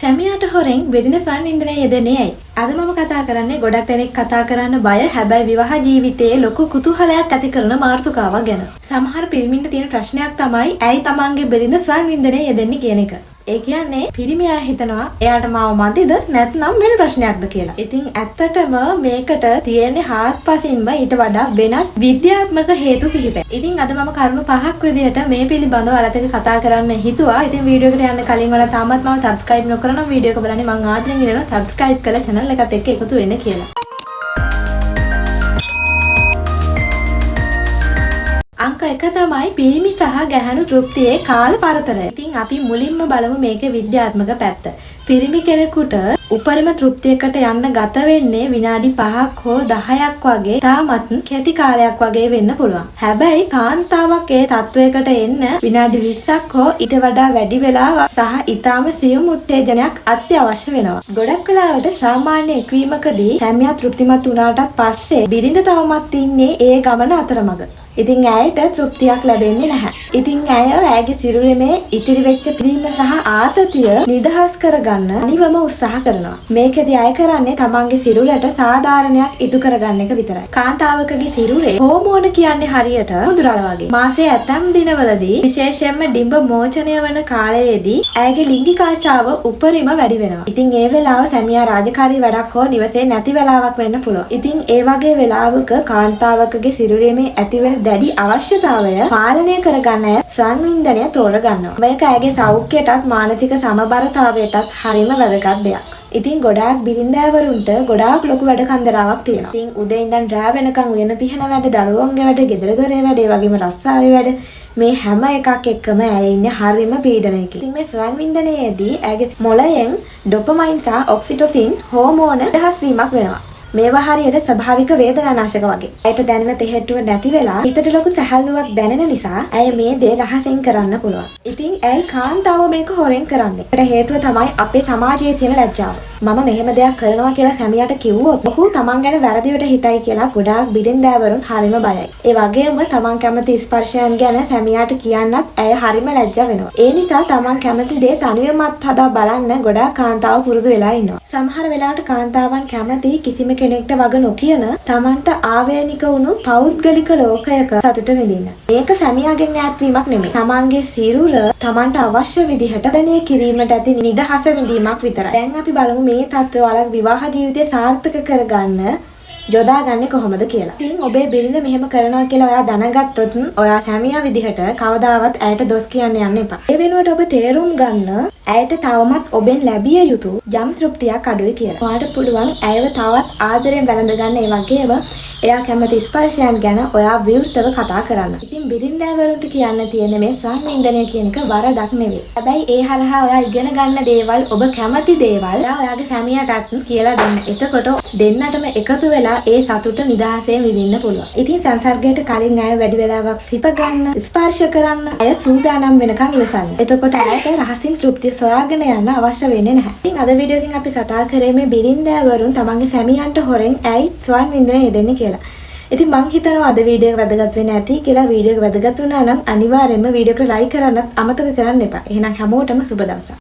සැමියාට හොරෙන් බිරිඳ සංවින්දනය යෙදෙන්නේ ඇයි? අද මම කතා කරන්නේ ගොඩක් දෙනෙක් කතා කරන්න බය හැබැයි විවාහ ජීවිතයේ ලොකු කුතුහලයක් ඇති කරන මාතෘකාවක් ගැන. සමහර පිරිමින්ට තියෙන ප්‍රශ්නයක් තමයි ඇයි තමන්ගේ බිරිඳ සංවින්දනය යෙදෙන්නේ කියන එක. ඒ කියන්නේ පිරිමියා හිතනවා එයාට මාව මන්දිද නැත්නම් වෙන ප්‍රශ්නයක්ද කියලා. ඉතින් ඇත්තටම මේකට තියෙන්නේ හාත්පසින්ම ඊට වඩා වෙනස් විද්‍යාත්මක හේතු කිහිපයක්. ඉතින් අද මම කරුණු පහක් විදිහට මේ පිළිබඳව ඔයාලත් එක්ක කතා කරන්න හිතුවා. ඉතින් වීඩියෝ එකට යන්න කලින් ඔයාලා තාමත් මම subscribe නොකරනම් වීඩියෝ එක බලන්නේ මම ආදරෙන් ඉල්ලනවා subscribe කරලා channel එකත් එක්ක එකතු වෙන්න කියලා. අංක 1 තමයි පිරිමි සහ ගැහැණු තෘප්තියේ කාල පරතරය. ඉතින් අපි මුලින්ම බලමු මේකේ විද්‍යාත්මක පැත්ත. පිරිමි කෙනෙකුට උපරිම තෘප්තියකට යන්න ගත වෙන්නේ විනාඩි 5ක් හෝ 10ක් වගේ තාමත් කෙටි කාලයක් වගේ වෙන්න පුළුවන්. හැබැයි කාන්තාවක් ඒ තත්වයකට එන්න විනාඩි 20ක් හෝ ඊට වඩා වැඩි වෙලාවක් සහ ඊටාම සියුම් උත්තේජනයක් අත්‍යවශ්‍ය වෙනවා. ගොඩක් වෙලාවට සාමාන්‍ය එක්වීමකදී සැමියා තෘප්තිමත් වුණාටත් පස්සේ බිරිඳ තවමත් ඉන්නේ ඒ ගමන අතරමඟ. ඉතින් ඇයට තෘප්තියක් ලැබෙන්නේ නැහැ. ඉතින් ඇයගේ සිරුරේ ඉතිරි වෙච්ච පිළිම සහ ආතතිය නිදහස් කරගන්න අනිවම උත්සාහ කරනවා. මේකෙදි අය කරන්නේ තමන්ගේ සිරුරට සාධාරණයක් ඉටු කරගන්න එක විතරයි. කාන්තාවකගේ සිරුරේ හෝමෝන කියන්නේ හරියට මුදුරල වගේ. මාසයේ ඇතම් දිනවලදී විශේෂයෙන්ම ඩිම්බ මෝචනය වන කාලයේදී ඇයගේ ලිංගික ආශාව උපරිම වැඩි වෙනවා. ඉතින් ඒ වෙලාව සැමියා රාජකාරී වැඩක් හෝ නිවසේ නැති වෙලාවක් වෙන්න පුළුවන්. ඉතින් ඒ වගේ වෙලාවක කාන්තාවකගේ සිරුරේ මේ ඇතිවෙන දැඩි අවශ්‍යතාවය පාලනය කරගන්න අය සංවින්දනය තෝරගන්නවා. මේක ඇගේ සෞඛ්‍යයටත් මානසික සමබරතාවයටත් හරිම වැදගත් දෙයක්. ඉතින් ගොඩාක් බිරින්දෑවරුන්ට ගොඩාක් ලොකු වැඩ කන්දරාවක් තියෙනවා. ඉතින් උදේ ඉඳන් රෑ වෙනකන් උයන පිහන වැඩ, දරුවන්ගේ වැඩ, ගෙදර දොරේ වැඩ, ඒ වගේම රස්සාවේ වැඩ මේ හැම එකක් එක්කම ඇය ඉන්නේ හරිම පීඩනයකින්. ඉතින් මේ සංවින්දනයේදී ඇගේ මොළයෙන් ඩොපමයින් සහ ඔක්සිටොසින් හෝමෝන දහස් වීමක් වෙනවා. මේවා හරියට ස්වභාවික වේදනානාශක වගේ. ඇයට දැනෙන තෙහෙට්ටුව නැති වෙලා හිතට ලොකු සැහැල්ලුවක් දැනෙන නිසා ඇය මේ දේ රහසෙන් කරන්න පුළුවන්. ඉතින් ඇයි කාන්තාව මේක හොරෙන් කරන්නේ? ඒකට හේතුව තමයි අපේ සමාජයේ තියෙන ලැජ්ජාව. මම මෙහෙම දෙයක් කරනවා කියලා සැමියාට කිව්වොත් ඔහු තමන් ගැන වැරදිවට හිතයි කියලා ගොඩාක් බිරින්දෑවරුන් හරිම බයයි. ඒ වගේම තමන් කැමති ස්පර්ශයන් ගැන සැමියාට කියන්නත් ඇය හරිම ලැජ්ජා වෙනවා. ඒ නිසා තමන් කැමති දේ තනියමත් හදා බලන්න ගොඩාක් කාන්තාව පුරුදු වෙලා ඉන්නවා. සමහර වෙලාවට කාන්තාවන් කැමති කිසිම කෙනෙක්ට වග නොකියන තමන්ට ආවේනික වුණු පෞද්ගලික ලෝකයක සතුට විඳින්න. මේක සැමියාගෙන් ඈත්වීමක් නෙමෙයි. තමන්ගේ සිරුර තමන්ට අවශ්‍ය විදිහට දැනීම කිරීමට ඇති නිදහස විඳීමක් විතරයි. දැන් අපි බලමු මේ තත්ත්වය ඔයාලගේ විවාහ ජීවිතය සාර්ථක කරගන්න යොදාගන්නේ කොහොමද කියලා. ඉතින් ඔබේ බිරිඳ මෙහෙම කරනවා කියලා ඔයා දැනගත්තොත් ඔයා සැමියා විදිහට කවදාවත් ඇයට දොස් කියන්න යන්න එපා. ඒ වෙනුවට ඔබ තේරුම් ගන්න ඇයට තවමත් ඔබෙන් ලැබිය යුතු යම් තෘප්තියක් අඩුයි කියලා. ඔයාලට පුළුවන් ඇයව තවත් ආදරෙන් වැළඳ ගන්න. ඒ වගේම එයා කැමති ස්පර්ශයන් ගැන ඔයා විවෘතව කතා කරන්න. ඉතින් බිරින්දෑවරුන්ට කියන්න තියෙන මේ සංවින්දනය කියන එක වරදක් නෙවෙයි. හැබැයි ඒ හරහා ඔයා ඉගෙන ගන්න දේවල් ඔබ කැමති දේවල් ඔයාගේ සැමියාටත් කියලා දෙන්න. එතකොට දෙන්නටම එකතු වෙලා ඒ සතුට නිදහසෙන් විඳින්න පුළුවන්. ඉතින් සංසර්ගයට කලින් ඇය වැඩි වෙලාවක් සිප ගන්න, ස්පර්ශ කරන්න ඇය සූදානම් වෙනකන් ඉවසන්න. එතකොට ඇයට රහසින් තෘප්තිය සොයාගෙන යන්න අවශ්‍ය වෙන්නේ නැහැ. ඉතින් අද වීඩියෝ එකෙන් අපි කතා කරේ මේ බිරින්දෑවරුන් තමන්ගේ සැමියන්ට හොරෙන් ඇයි සංවින්දනය යෙදෙන්නේ කියලා. ඉතින් මං හිතනවා අද වීඩියෝ එක වැදගත් වෙන්නේ නැති කියලා. වීඩියෝ එක වැදගත් වුණා නම් අනිවාර්යයෙන්ම වීඩියෝ එක ලයික් කරන්නත් අමතක කරන්න එපා. එහෙනම් හැමෝටම සුබ දවසක්.